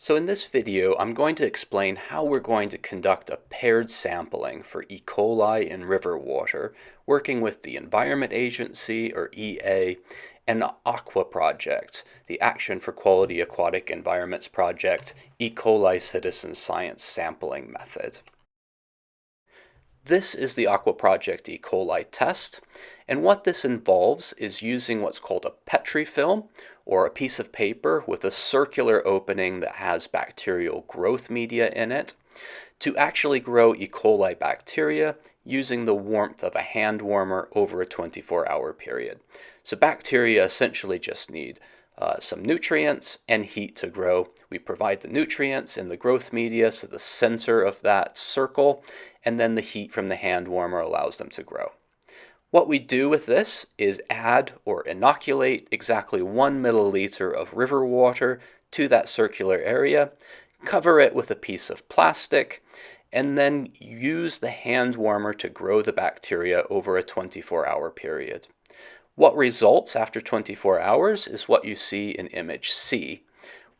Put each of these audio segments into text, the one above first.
So in this video, I'm going to explain how we're going to conduct a paired sampling for E. coli in river water, working with the Environment Agency, or EA, and the AQuA project, the Action for Quality Aquatic Environments project, E. coli citizen science sampling method. This is the AQuA Project E. coli test, and what this involves is using what's called a Petri film, or a piece of paper with a circular opening that has bacterial growth media in it, to actually grow E. coli bacteria using the warmth of a hand warmer over a 24-hour period. So bacteria essentially just need some nutrients and heat to grow. We provide the nutrients in the growth media, so the center of that circle, and then the heat from the hand warmer allows them to grow. What we do with this is add or inoculate exactly 1 milliliter of river water to that circular area, cover it with a piece of plastic, and then use the hand warmer to grow the bacteria over a 24-hour period. What results after 24 hours is what you see in image C.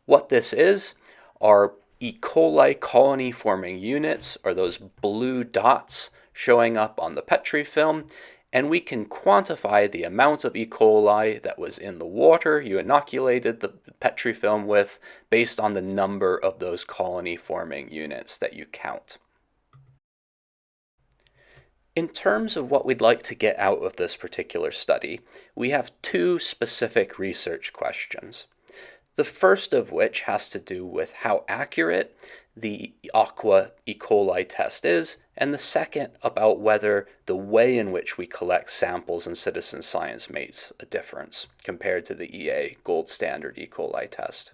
What this is are E. coli colony forming units, or those blue dots showing up on the Petri film, and we can quantify the amount of E. coli that was in the water you inoculated the Petri film with based on the number of those colony forming units that you count. In terms of what we'd like to get out of this particular study, we have two specific research questions. The first of which has to do with how accurate the AQuA E. coli test is, and the second about whether the way in which we collect samples in citizen science makes a difference compared to the EA gold standard E. coli test.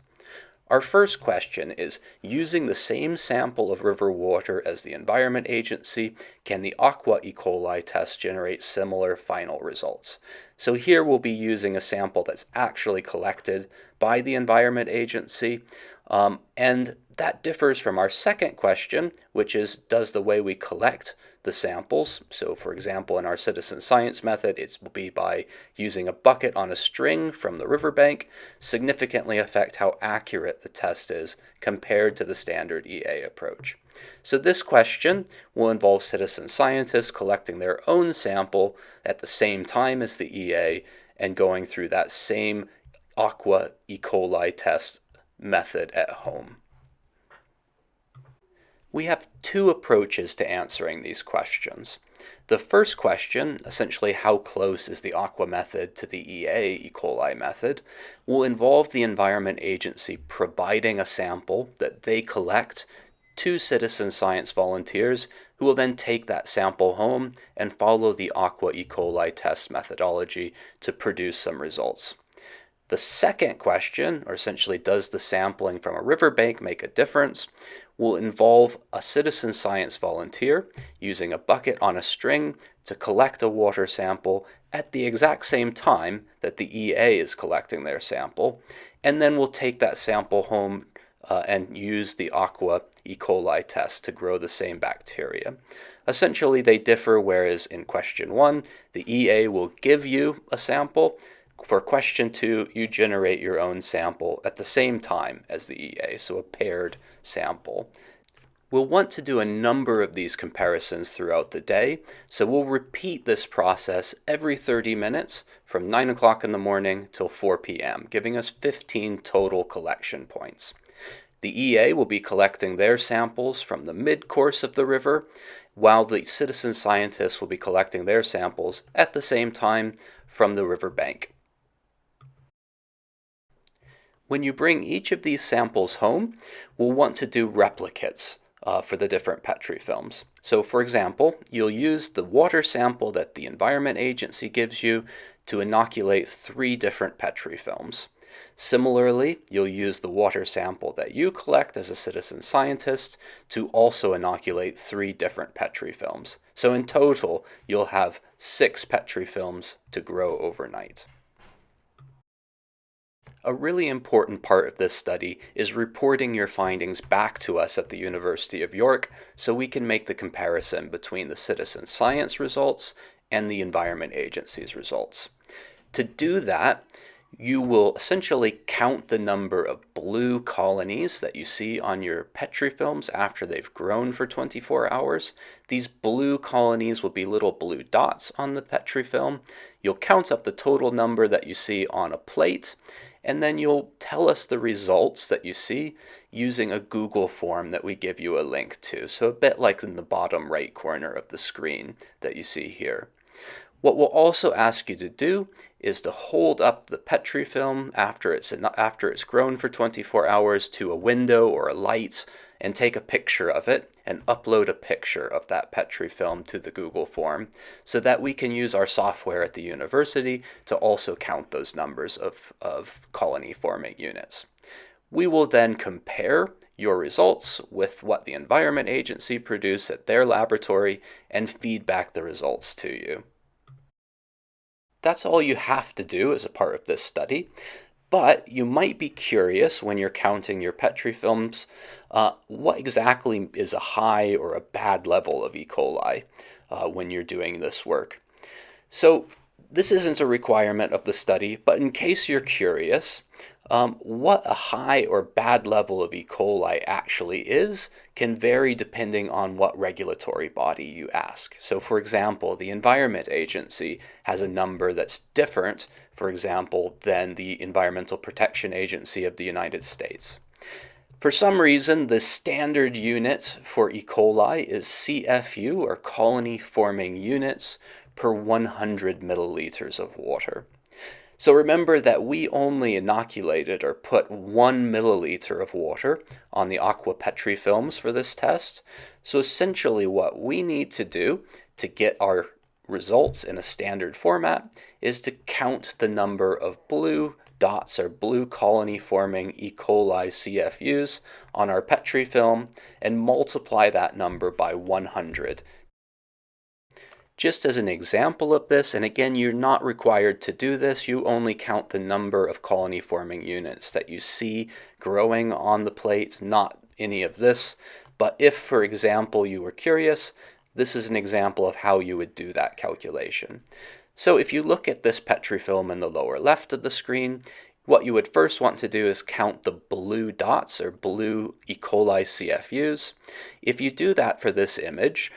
Our first question is, using the same sample of river water as the Environment Agency, can the AQuA E. coli test generate similar final results? So here we'll be using a sample that's actually collected by the Environment Agency, and that differs from our second question, which is, does the way we collect the samples, so for example in our citizen science method it will be by using a bucket on a string from the riverbank, significantly affect how accurate the test is compared to the standard EA approach. So this question will involve citizen scientists collecting their own sample at the same time as the EA and going through that same AQuA E. coli test method at home. We have two approaches to answering these questions. The first question, essentially how close is the AQuA method to the EA E. coli method, will involve the Environment Agency providing a sample that they collect to citizen science volunteers who will then take that sample home and follow the AQuA E. coli test methodology to produce some results. The second question, or essentially does the sampling from a riverbank make a difference, will involve a citizen science volunteer using a bucket on a string to collect a water sample at the exact same time that the EA is collecting their sample, and then we'll take that sample home and use the AQuA E. coli test to grow the same bacteria. Essentially they differ, whereas in question 1 the EA will give you a sample. For question 2, you generate your own sample at the same time as the EA, so a paired sample. We'll want to do a number of these comparisons throughout the day, so we'll repeat this process every 30 minutes from 9 o'clock in the morning till 4 p.m., giving us 15 total collection points. The EA will be collecting their samples from the mid-course of the river, while the citizen scientists will be collecting their samples at the same time from the riverbank. When you bring each of these samples home, we'll want to do replicates for the different Petri films. So for example, you'll use the water sample that the Environment Agency gives you to inoculate 3 different Petri films. Similarly, you'll use the water sample that you collect as a citizen scientist to also inoculate 3 different Petri films. So in total, you'll have 6 Petri films to grow overnight. A really important part of this study is reporting your findings back to us at the University of York so we can make the comparison between the citizen science results and the Environment Agency's results. To do that, You will essentially count the number of blue colonies that you see on your Petri films after they've grown for 24 hours. These blue colonies will be little blue dots on the Petri film. You'll count up the total number that you see on a plate, and then you'll tell us the results that you see using a Google form that we give you a link to. So a bit like in the bottom right corner of the screen that you see here. What we'll also ask you to do is to hold up the Petri film after it's grown for 24 hours to a window or a light and take a picture of it and upload a picture of that Petri film to the Google form so that we can use our software at the university to also count those numbers of colony forming units. We will then compare your results with what the Environment Agency produced at their laboratory and feed back the results to you. That's all you have to do as a part of this study, but you might be curious when you're counting your Petri films, what exactly is a high or a bad level of E. coli when you're doing this work. So this isn't a requirement of the study, but in case you're curious, what a high or bad level of E. coli actually is can vary depending on what regulatory body you ask. So for example, the Environment Agency has a number that's different, for example, than the Environmental Protection Agency of the United States. For some reason, the standard unit for E. coli is CFU, or colony forming units, per 100 milliliters of water. So remember that we only inoculated or put 1 milliliter of water on the AQuA Petri films for this test. So essentially what we need to do to get our results in a standard format is to count the number of blue dots or blue colony forming E. coli CFUs on our Petri film and multiply that number by 100. Just as an example of this, and again, you're not required to do this, you only count the number of colony forming units that you see growing on the plate, not any of this. But if, for example, you were curious, this is an example of how you would do that calculation. So if you look at this Petri film in the lower left of the screen, what you would first want to do is count the blue dots or blue E. coli CFUs. If you do that for this image,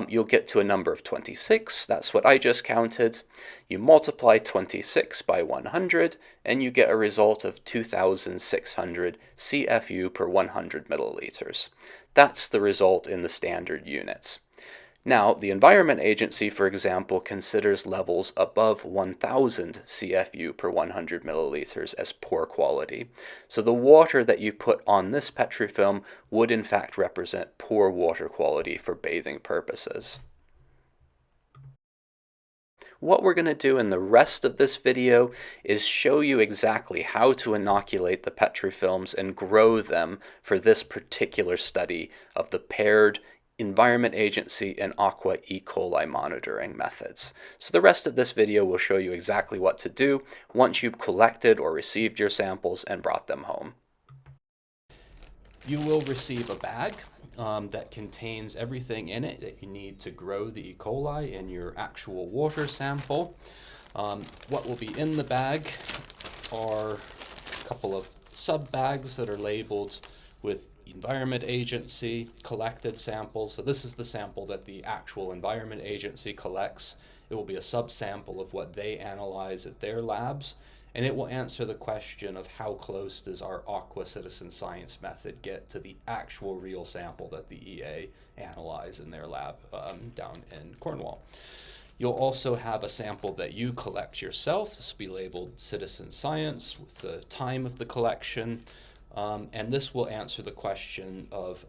you'll get to a number of 26. That's what I just counted. You multiply 26 by 100, and you get a result of 2,600 CFU per 100 milliliters. That's the result in the standard units. Now, the Environment Agency, for example, considers levels above 1,000 CFU per 100 milliliters as poor quality. So the water that you put on this Petri film would in fact represent poor water quality for bathing purposes. What we're going to do in the rest of this video is show you exactly how to inoculate the Petri films and grow them for this particular study of the paired Environment Agency and AQuA E. coli monitoring methods. So the rest of this video will show you exactly what to do once you've collected or received your samples and brought them home. You will receive a bag that contains everything in it that you need to grow the E. coli in your actual water sample. What will be in the bag are a couple of sub-bags that are labeled with Environment Agency collected samples. So this is the sample that the actual Environment Agency collects. It will be a subsample of what they analyze at their labs, and it will answer the question of how close does our AQuA citizen science method get to the actual real sample that the EA analyze in their lab down in Cornwall. You'll also have a sample that you collect yourself. This will be labeled citizen science with the time of the collection. And this will answer the question of,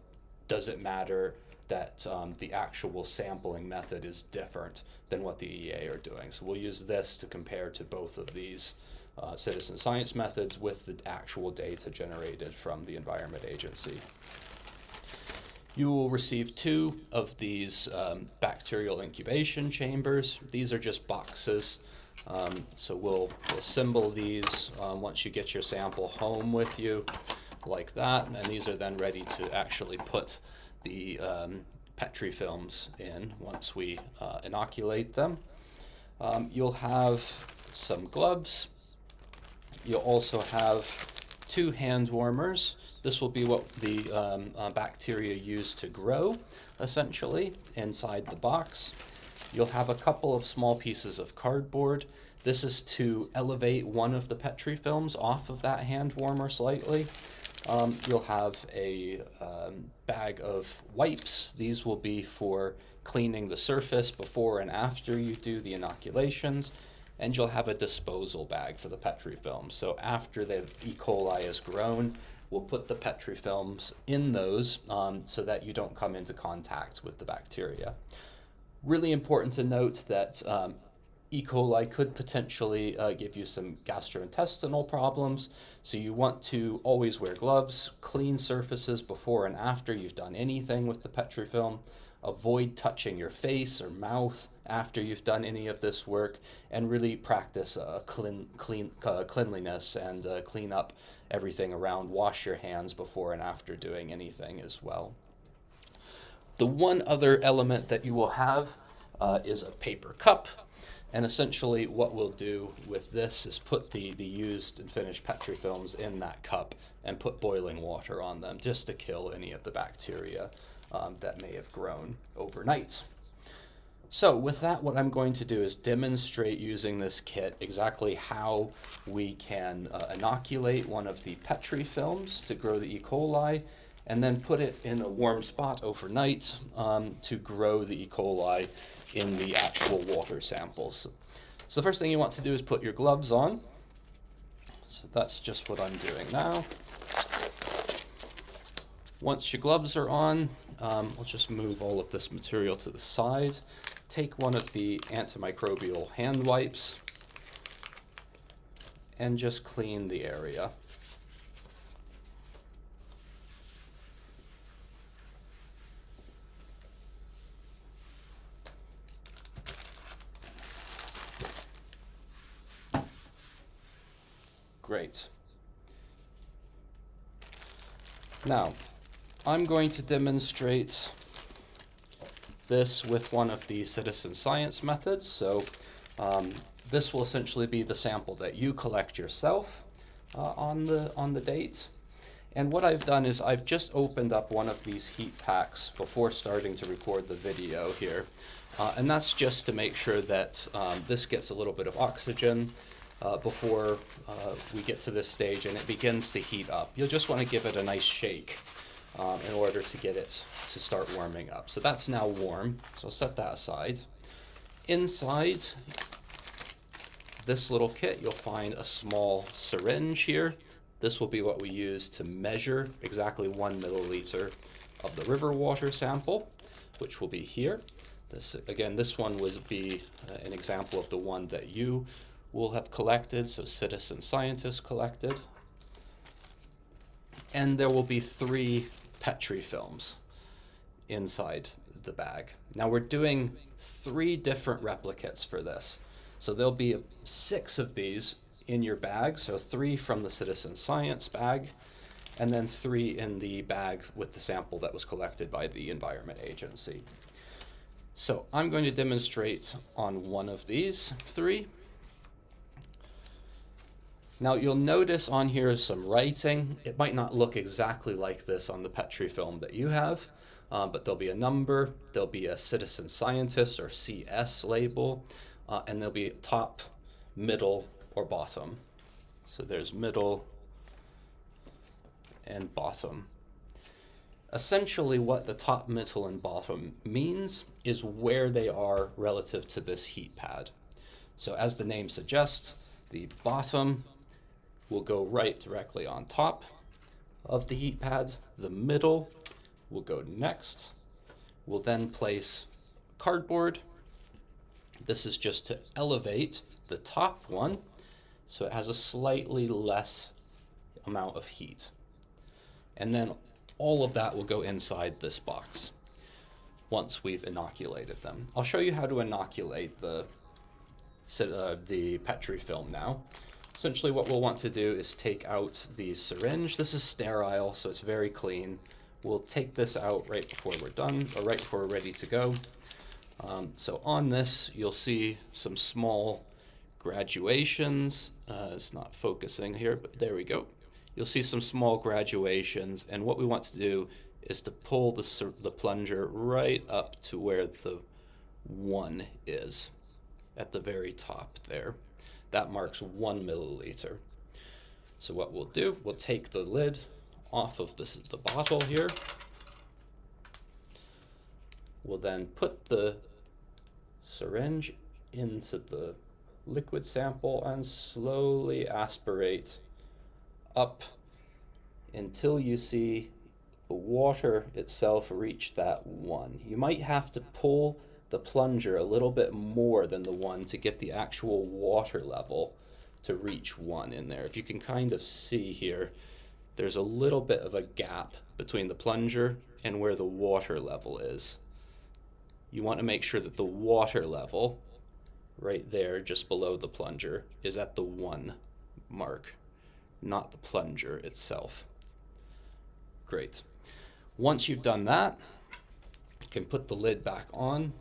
does it matter that the actual sampling method is different than what the EA are doing? So we'll use this to compare to both of these citizen science methods with the actual data generated from the Environment Agency. You will receive 2 of these bacterial incubation chambers. These are just boxes. So we'll assemble these once you get your sample home with you, like that, and these are then ready to actually put the Petri films in once we inoculate them. You'll have some gloves. you'll also have 2 hand warmers. This will be what the bacteria use to grow, essentially, inside the box. You'll have a couple of small pieces of cardboard. This is to elevate one of the Petri films off of that hand warmer slightly. You'll have a bag of wipes. These will be for cleaning the surface before and after you do the inoculations. And you'll have a disposal bag for the Petri films. So after the E. coli is grown, we'll put the Petri films in those so that you don't come into contact with the bacteria. Really important to note that E. coli could potentially give you some gastrointestinal problems, so you want to always wear gloves, clean surfaces before and after you've done anything with the Petri film. Avoid touching your face or mouth after you've done any of this work, and really practice cleanliness and clean up everything around. Wash your hands before and after doing anything as well. The one other element that you will have is a paper cup. And essentially what we'll do with this is put the used and finished Petri films in that cup and put boiling water on them just to kill any of the bacteria that may have grown overnight. So with that, what I'm going to do is demonstrate using this kit exactly how we can inoculate one of the Petri films to grow the E. coli, and then put it in a warm spot overnight to grow the E. coli in the actual water samples. So the first thing you want to do is put your gloves on. So that's just what I'm doing now. Once your gloves are on, we'll just move all of this material to the side. Take one of the antimicrobial hand wipes and just clean the area. Great. Now, I'm going to demonstrate this with one of the citizen science methods. So this will essentially be the sample that you collect yourself on the date. And what I've done is I've just opened up one of these heat packs before starting to record the video here. And that's just to make sure that this gets a little bit of oxygen before we get to this stage and it begins to heat up. You'll just want to give it a nice shake in order to get it to start warming up. So that's now warm, so I'll set that aside. Inside this little kit, you'll find a small syringe here. This will be what we use to measure exactly 1 milliliter of the river water sample, which will be here. This one would be an example of the one that you will have collected, so citizen scientists collected. And there will be 3 Petri films inside the bag. Now we're doing 3 different replicates for this. So there'll be 6 of these in your bag, so 3 from the citizen science bag, and then 3 in the bag with the sample that was collected by the Environment Agency. So I'm going to demonstrate on one of these 3. Now you'll notice on here some writing. It might not look exactly like this on the Petri film that you have, but there'll be a number, there'll be a citizen scientist or CS label, and there'll be top, middle, or bottom. So there's middle and bottom. Essentially what the top, middle, and bottom means is where they are relative to this heat pad. So as the name suggests, the bottom will go right directly on top of the heat pad. The middle will go next. We'll then place cardboard. This is just to elevate the top one so it has a slightly less amount of heat. And then all of that will go inside this box once we've inoculated them. I'll show you how to inoculate the Petri film now. Essentially what we'll want to do is take out the syringe. This is sterile, so it's very clean. We'll take this out right before we're done, or right before we're ready to go. So on this, you'll see some small graduations. It's not focusing here, but there we go. You'll see some small graduations, and what we want to do is to pull the plunger right up to where the 1 is, at the very top there. That marks 1 milliliter. So what we'll do, we'll take the lid off of the bottle here. We'll then put the syringe into the liquid sample and slowly aspirate up until you see the water itself reach that 1. You might have to pull the plunger a little bit more than the 1 to get the actual water level to reach 1 in there. If you can kind of see here, there's a little bit of a gap between the plunger and where the water level is. You want to make sure that the water level right there just below the plunger is at the 1 mark, not the plunger itself. Great. Once you've done that, you can put the lid back on.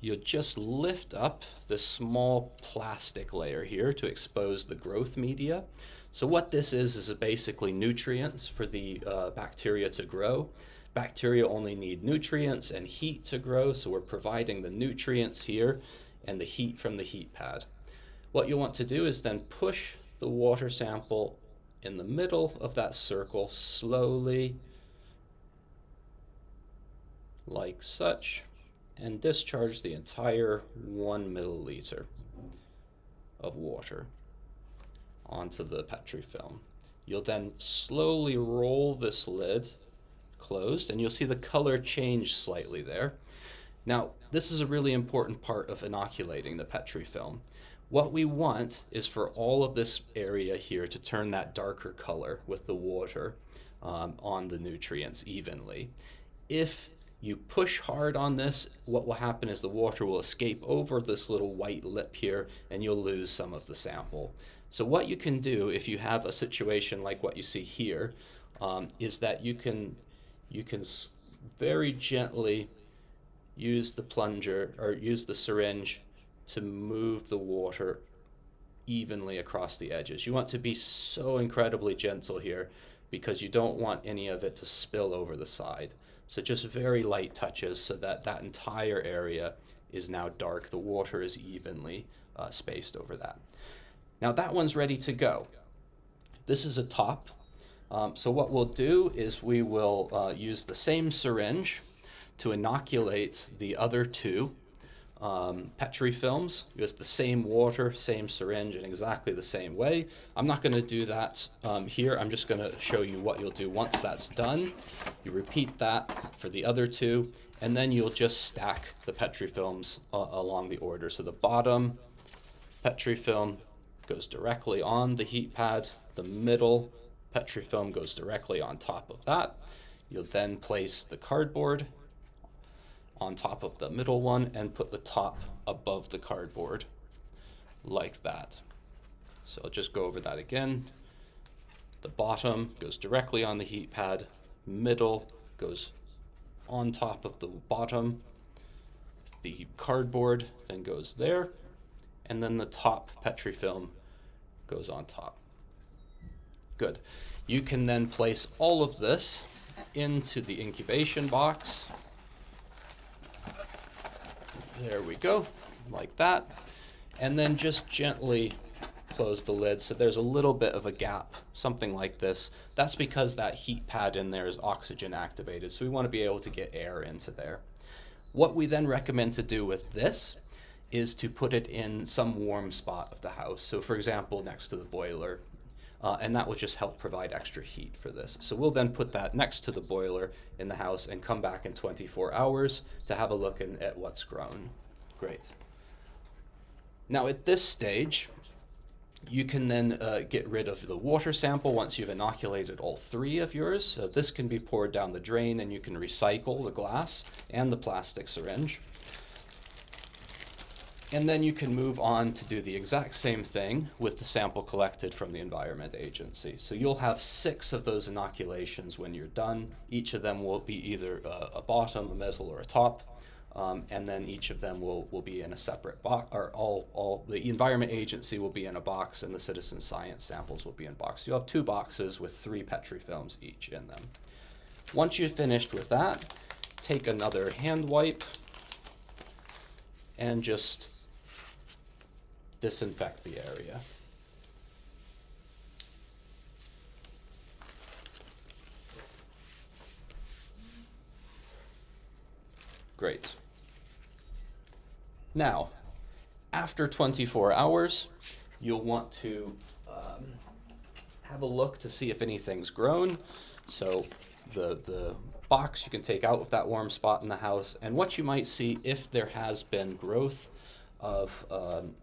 You'll just lift up this small plastic layer here to expose the growth media. So what this is basically nutrients for the bacteria to grow. Bacteria only need nutrients and heat to grow, so we're providing the nutrients here and the heat from the heat pad. What you want to do is then push the water sample in the middle of that circle slowly, like such, and discharge the entire 1 milliliter of water onto the Petri film. You'll then slowly roll this lid closed, and you'll see the color change slightly there. Now, this is a really important part of inoculating the Petri film. What we want is for all of this area here to turn that darker color with the water on the nutrients evenly. If you push hard on this, what will happen is the water will escape over this little white lip here, and you'll lose some of the sample. So what you can do if you have a situation like what you see here is that you can very gently use the plunger or use the syringe to move the water evenly across the edges. You want to be so incredibly gentle here because you don't want any of it to spill over the side. So just very light touches so that that entire area is now dark. The water is evenly spaced over that. Now that one's ready to go. This is a top. So what we'll do is we will use the same syringe to inoculate the other 2 Petri films with the same water, same syringe, in exactly the same way. I'm not going to do that here. I'm just going to show you what you'll do once that's done. You repeat that for the other 2, and then you'll just stack the Petri films along the order. So the bottom Petri film goes directly on the heat pad. The middle Petri film goes directly on top of that. You'll then place the cardboard on top of the middle one and put the top above the cardboard like that. So I'll just go over that again. The bottom goes directly on the heat pad, middle goes on top of the bottom, the cardboard then goes there, and then the top Petri film goes on top. Good. You can then place all of this into the incubation box. There we go, like that. And then just gently close the lid so there's a little bit of a gap, something like this. That's because that heat pad in there is oxygen activated, so we want to be able to get air into there. What we then recommend to do with this is to put it in some warm spot of the house. So for example, next to the boiler, and that will just help provide extra heat for this. So we'll then put that next to the boiler in the house and come back in 24 hours to have a look at what's grown. Great. Now at this stage, you can then get rid of the water sample once you've inoculated all 3 of yours. So this can be poured down the drain, and you can recycle the glass and the plastic syringe. And then you can move on to do the exact same thing with the sample collected from the Environment Agency. So you'll have 6 of those inoculations when you're done. Each of them will be either a bottom, a middle, or a top. and then each of them will be in a separate box, or all the Environment Agency will be in a box, and the citizen science samples will be in a box. You'll have 2 boxes with 3 Petri films each in them. Once you've finished with that, take another hand wipe and just disinfect the area. Great. Now, after 24 hours, you'll want to have a look to see if anything's grown. So the box you can take out of that warm spot in the house, and what you might see if there has been growth of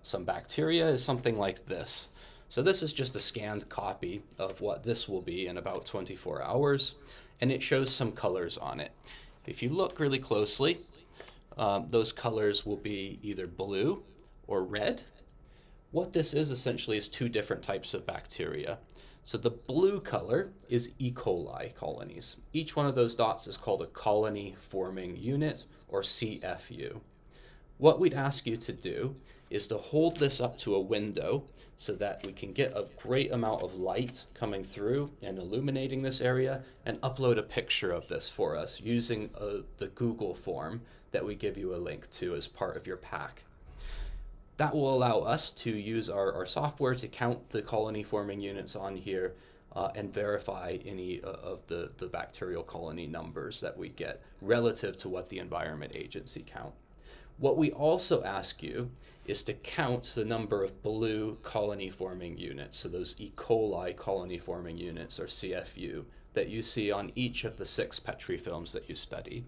some bacteria is something like this. So this is just a scanned copy of what this will be in about 24 hours, and it shows some colors on it. If you look really closely, those colors will be either blue or red. What this is essentially is 2 different types of bacteria. So the blue color is E. coli colonies. Each one of those dots is called a colony forming unit, or CFU. What we'd ask you to do is to hold this up to a window so that we can get a great amount of light coming through and illuminating this area, and upload a picture of this for us using the Google form that we give you a link to as part of your pack. That will allow us to use our software to count the colony forming units on here and verify any of the bacterial colony numbers that we get relative to what the Environment Agency count. What we also ask you is to count the number of blue colony forming units, so those E. coli colony forming units, or CFU, that you see on each of the 6 Petri films that you study.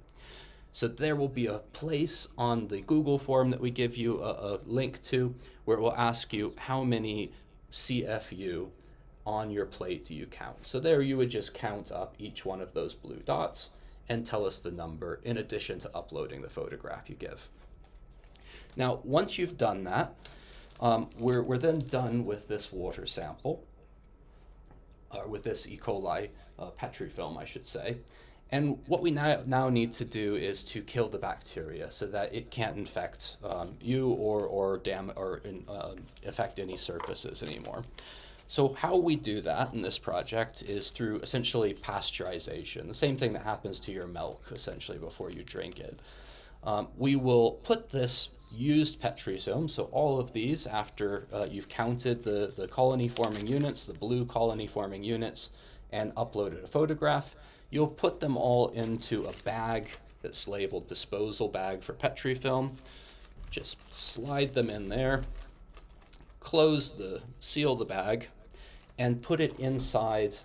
So there will be a place on the Google form that we give you a link to, where it will ask you how many CFU on your plate do you count. So there you would just count up each one of those blue dots and tell us the number, in addition to uploading the photograph you give. Now, once you've done that, we're then done with this water sample, or with this E. coli Petri film, I should say. And what we now need to do is to kill the bacteria so that it can't infect you or affect any surfaces anymore. So how we do that in this project is through essentially pasteurization, the same thing that happens to your milk essentially before you drink it. We will put this used Petri film, so all of these, after you've counted the colony forming units, the blue colony forming units, and uploaded a photograph, you'll put them all into a bag that's labeled disposal bag for Petri film. Just slide them in there, seal the bag, and put it inside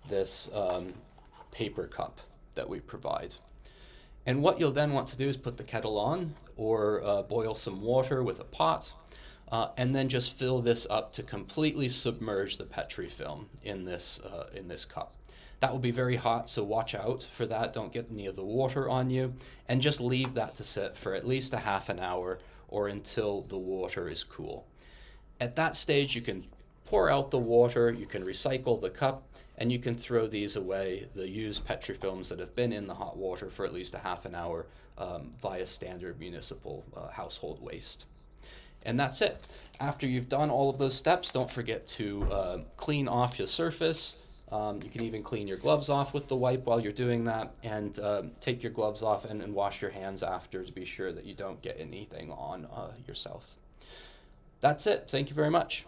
this paper cup that we provide. And what you'll then want to do is put the kettle on, or boil some water with a pot, and then just fill this up to completely submerge the Petri film in this cup. That will be very hot, so watch out for that. Don't get any of the water on you, and just leave that to sit for at least a half an hour or until the water is cool. At that stage, you can pour out the water, you can recycle the cup, and you can throw these away, the used Petri films that have been in the hot water for at least a half an hour, via standard municipal household waste. And that's it. After you've done all of those steps, don't forget to clean off your surface. You can even clean your gloves off with the wipe while you're doing that, and take your gloves off and wash your hands after to be sure that you don't get anything on yourself. That's it. Thank you very much.